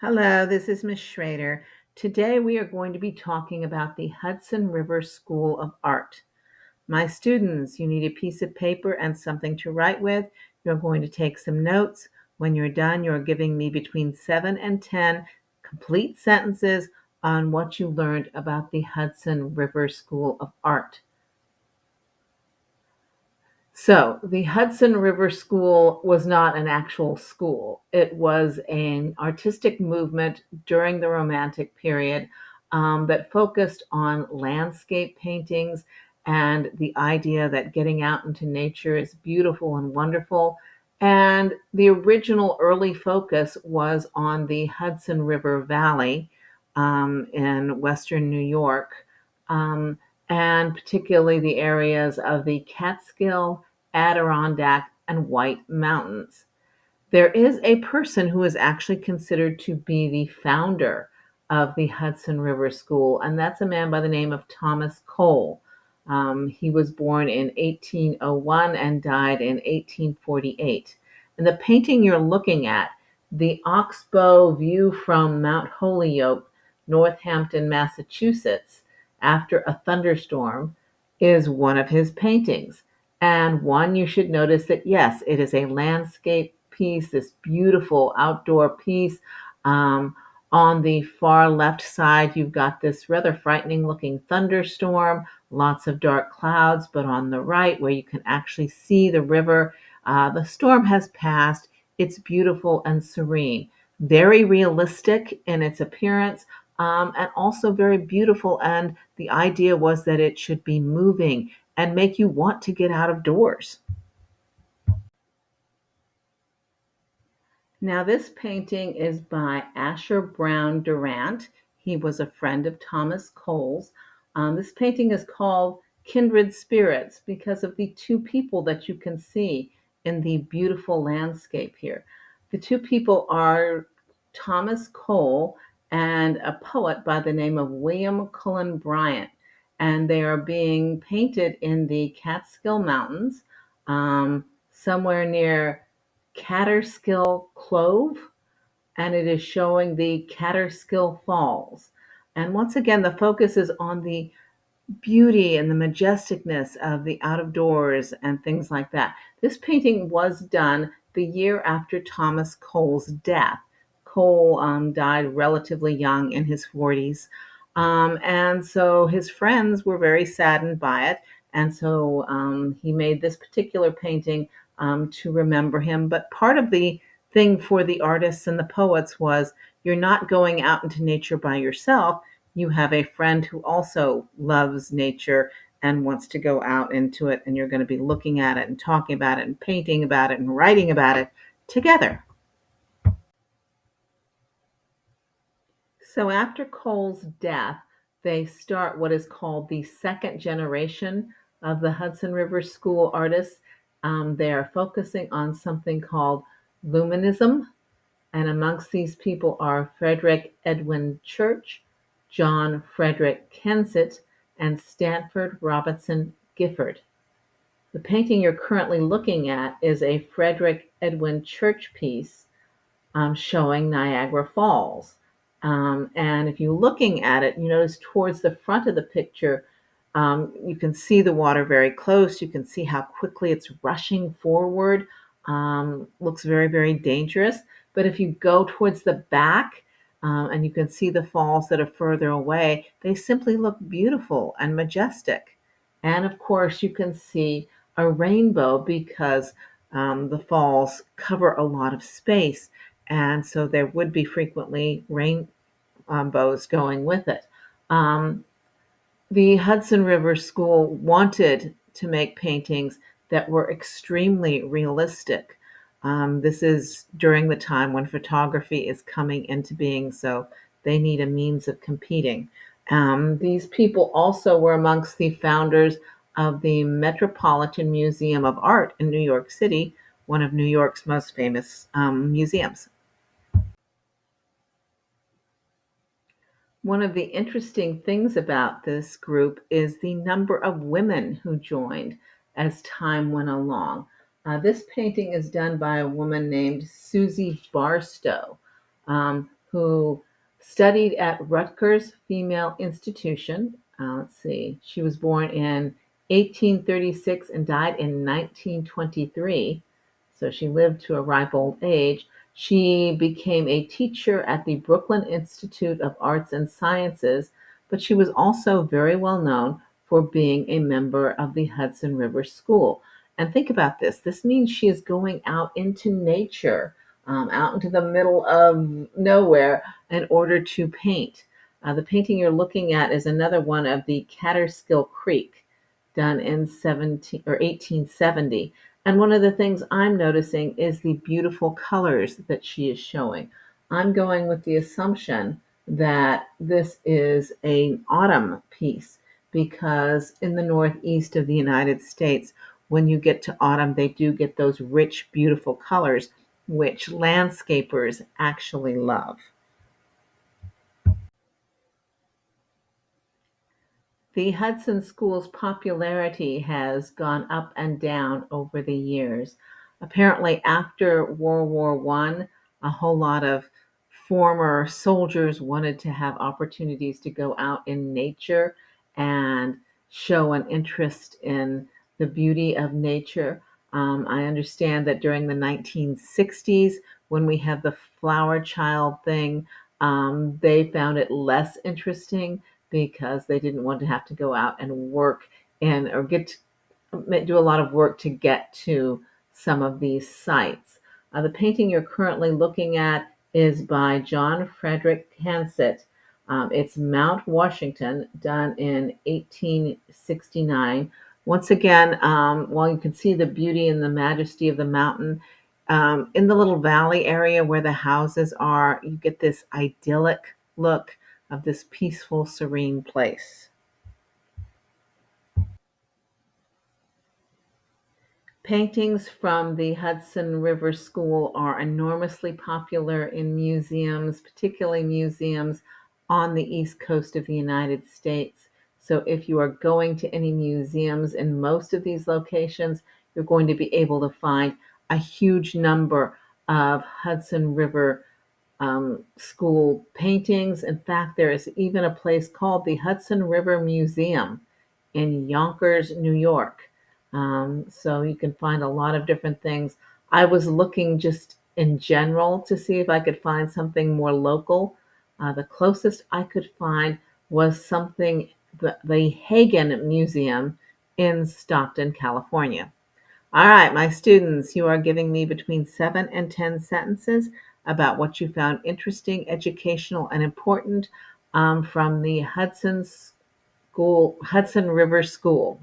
Hello, this is Miss Schrader. Today we are going to be talking about the Hudson River School of Art. My students, you need a piece of paper and something to write with. You're going to take some notes. When you're done, you're giving me between 7 and 10 complete sentences on what you learned about the Hudson River School of Art. So, the Hudson River School was not an actual school. It was an artistic movement during the Romantic period that focused on landscape paintings and the idea that getting out into nature is beautiful and wonderful. And the original early focus was on the Hudson River Valley in Western New York, um, and particularly the areas of the Catskill, Adirondack, and White Mountains. There is a person who is actually considered to be the founder of the Hudson River School, and that's a man by the name of Thomas Cole. He was born in 1801 and died in 1848. And the painting you're looking at, the Oxbow view from Mount Holyoke, Northampton, Massachusetts, after a thunderstorm, is one of his paintings. And one, you should notice that, yes, it is a landscape piece, this beautiful outdoor piece. Um, on the far left side, you've got this rather frightening looking thunderstorm, lots of dark clouds, but on the right, where you can actually see the river, the storm has passed. It's beautiful and serene, very realistic in its appearance, and also very beautiful. And the idea was that it should be moving and make you want to get out of doors. Now, this painting is by Asher Brown Durant. He was a friend of Thomas Cole's. This painting is called Kindred Spirits because of the two people that you can see in the beautiful landscape here. The two people are Thomas Cole and a poet by the name of William Cullen Bryant, and they are being painted in the Catskill Mountains, somewhere near Catterskill Clove, and it is showing the Catterskill Falls. And once again, the focus is on the beauty and the majesticness of the out of doors and things like that. This painting was done the year after Thomas Cole's death. Cole died relatively young in his 40s. And so his friends were very saddened by it. And so he made this particular painting to remember him. But part of the thing for the artists and the poets was you're not going out into nature by yourself. You have a friend who also loves nature and wants to go out into it, and you're going to be looking at it and talking about it and painting about it and writing about it together. So after Cole's death, they start what is called the second generation of the Hudson River School artists. They are focusing on something called luminism, and amongst these people are Frederick Edwin Church, John Frederick Kensett, and Stanford Robinson Gifford. The painting you're currently looking at is a Frederick Edwin Church piece showing Niagara Falls. And if you're looking at it, you notice towards the front of the picture, you can see the water very close. You can see how quickly it's rushing forward. Looks very, very dangerous. But if you go towards the back, and you can see the falls that are further away, they simply look beautiful and majestic. And of course, you can see a rainbow because the falls cover a lot of space. And so there would be frequently rainbows going with it. Um, the Hudson River School wanted to make paintings that were extremely realistic. This is during the time when photography is coming into being, so they need a means of competing. These people also were amongst the founders of the Metropolitan Museum of Art in New York City, one of New York's most famous museums. One of the interesting things about this group is the number of women who joined as time went along. This painting is done by a woman named Susie Barstow, who studied at Rutgers Female Institution. Let's see, she was born in 1836 and died in 1923, so she lived to a ripe old age. She became a teacher at the Brooklyn Institute of Arts and Sciences, but she was also very well known for being a member of the Hudson River School. And think about this, this means she is going out into nature, out into the middle of nowhere in order to paint. The painting you're looking at is another one of the Catterskill Creek, done in 17 or 1870. And one of the things I'm noticing is the beautiful colors that she is showing. I'm going with the assumption that this is an autumn piece because in the northeast of the United States, when you get to autumn, they do get those rich, beautiful colors, which landscapers actually love. The Hudson School's popularity has gone up and down over the years. Apparently, after World War I, a whole lot of former soldiers wanted to have opportunities to go out in nature and show an interest in the beauty of nature. I understand that during the 1960s, when we had the flower child thing, they found it less interesting because they didn't want to have to go out and work and or do a lot of work to get to some of these sites. The painting you're currently looking at is by John Frederick Hansett. It's Mount Washington, done in 1869. Once again, while you can see the beauty and the majesty of the mountain, in the little valley area where the houses are, you get this idyllic look of this peaceful, serene place. Paintings from the Hudson River School are enormously popular in museums, particularly museums on the east coast of the United States. So if you are going to any museums in most of these locations, you're going to be able to find a huge number of Hudson River school paintings. In fact, there is even a place called the Hudson River Museum in Yonkers, New York. So you can find a lot of different things. I was looking just in general to see if I could find something more local. The closest I could find was something, the Hagen Museum in Stockton, California. All right, my students, you are giving me between 7 and 10 sentences about what you found interesting, educational, and important from the Hudson River School.